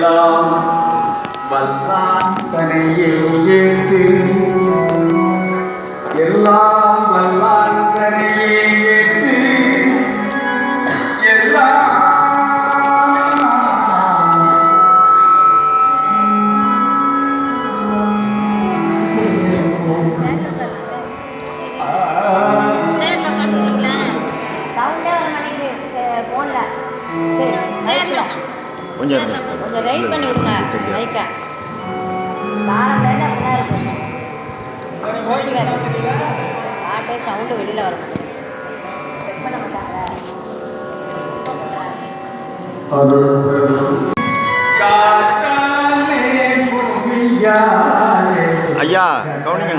எல்லாம் வல்லான் தனையே ஏற்று எல்லாம் வல்லான் தனையே ஏற்று எல்லாம் கொஞ்சம் ரைஸ் பண்ணி விடுங்க மைக்கை பாட்டே சவுண்டு வெளியில் வர செக் பண்ண மாட்டாங்களா ஐயா கவனிங்க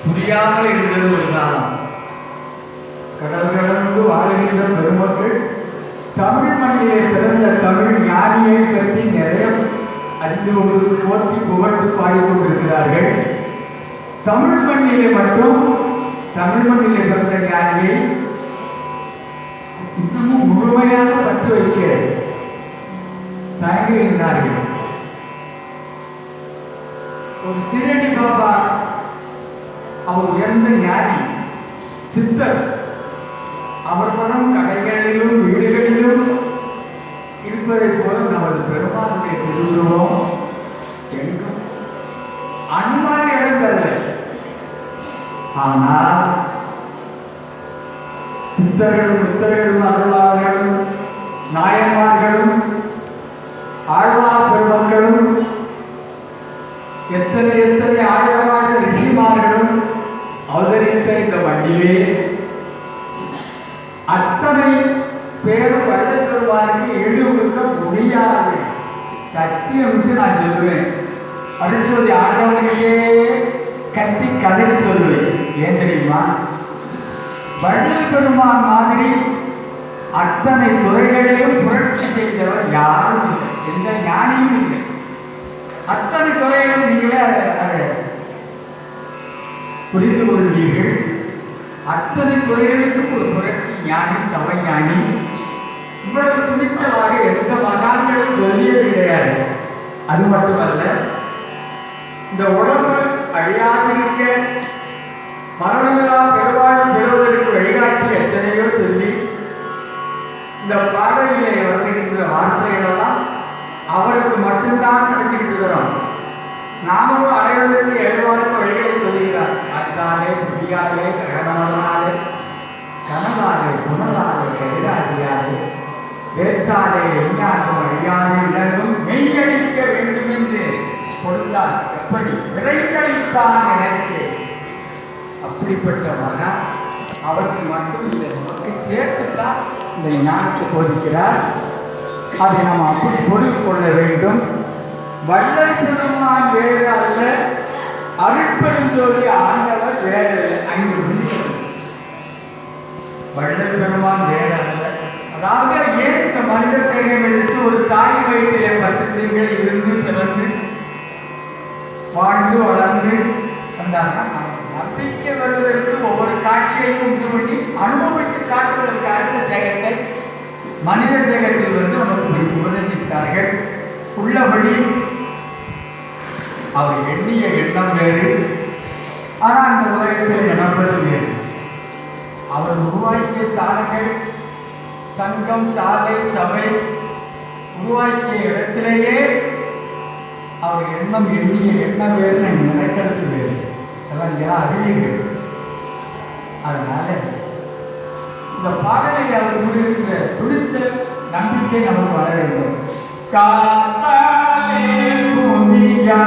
முடியாமல் இருந்தது ஒரு காலம். கடல் கடந்து வாழ்கின்ற பெருமக்கள் தமிழ் மண்ணிலே பிறந்த தமிழ் ஞானியை பற்றி நிறைய அறிந்து கொண்டு போற்றி புகழ்ந்து பாடிக்கொண்டிருக்கிறார்கள். தமிழ் மண்ணிலே மட்டும் தமிழ் மண்ணிலே பிறந்த ஞானியை இன்னமும் முழுமையாக பற்று வைக்க தயங்கி இருந்தார்கள். ஒரு சிறடி பாபா அவர் உயர்ந்த ஞானி சித்தர். அவர் படம் கடைகளிலும் வீடுகளிலும் இருப்பதை போல நமது பெருமானுடைய திருவுருவம் எங்கும் அனுமான இடங்கள்ல. ஆனால் சித்தர்களும் புத்தர்களும் அருளாளர்களும் நாயன்மார்களும் ஆழ்வார் பெருமக்களும் எத்தனை எத்தனை ஆயிரமான ரிஷிமார்களும் அவதரித்த இந்த மண்ணிலே அத்தனை பேர் வள்ளத்தருவாருக்கு ஈடு கொடுக்க முடியாது. சத்தியம் நான் சொல்லுவேன். அருட்சோதி ஆண்டவனுக்கே கத்தி கதறி சொல்லுவேன். ஏன் தெரியுமா? வள்ளல் பெருமான் மாதிரி அத்தனை துறைகளையும் புரட்சி செய்தவர் யாரும் இல்லை, எந்த ஞானியும் இல்லை. அத்தனை துறைகளும் நீங்களே அதை புரிந்து கொள்வீர்கள். அத்தனை துறைகளுக்கும் ஒரு புரட்சி ஞானி, தவஞானி. இவ்வளவு துணிச்சலாக எந்த மகான்களும் சொல்லியது கிடையாது. அது மட்டுமல்ல, இந்த உடம்பு அழியாதிருக்க மரணமில்லா பெருவாழ்வு பெறுவதற்கு வழிகாட்டி எத்தனையோ சொல்லி இந்த பாடலிலே வருகின்ற வார்த்தைகளெல்லாம் அவருக்கு மட்டும்தான் கிடைச்சிட்டு இருக்கிறோம். நாமும் அடைவதற்கு ஏதுவாக வழிகளை சொல்லுகிறார். அத்தாலே, புரியாதே, ககனமனாலே, கனவாலே, புனலாலே, கைலாதியாலே, வேற்றாலே, எஞ்ஞானம் அழியாதே விளங்கும் மெய்யளிக்க வேண்டும் என்று கொடுத்தார். எப்படி விரைகளித்தான் எனக்கு. அப்படிப்பட்ட மகன் அவருக்கு மட்டும் இல்லை, நமக்கு சேர்த்துத்தான் இந்த ஞானத்தை போதிக்கிறார். அதை நாம் அப்படி பொருள் கொள்ள வேண்டும். வள்ளல் பெருமான் வேறு அல்ல, அருட்பெருஞ்சோதி ஆண்டவர் வேறு அல்ல. அங்கு முடிகிறது. வள்ளல் பெருமான் வேறு அல்ல. அதாவது ஏன் இந்த மனித தேகம் எடுத்து ஒரு தாய் வயிற்றிலே 10 திங்கள் இருந்து பிறந்து வாழ்ந்து வளர்ந்து வந்தாங்கன்னா நம்பிக்கை வருவதற்கு ஒவ்வொரு காட்சியையும் உண்டு பண்ணி அனுபவித்து காட்டுவதற்காக இந்த தேகத்தை மனித தேகத்தில் வந்து நமக்கு உபதேசித்தார்கள். உள்ளபடி அவர் எண்ணிய எண்ணம் வேறு, ஆனால் அந்த உலகத்தில் நடப்பது வேறு. அவர் உருவாக்கிய சாதங்கள், சங்கம், சாலை, சபை உருவாக்கிய இடத்திலேயே அவர் எண்ணம் எண்ணிய எண்ணம் வேறு, நடக்கிறது வேறு. அதெல்லாம் எல்லாம் அறிவீர்கள். அதனால இந்த பாடலில் அவர் கூறியிருக்கிற துணிச்சல், நம்பிக்கை நமக்கு வர வேண்டும். காத்தாலே பூமியா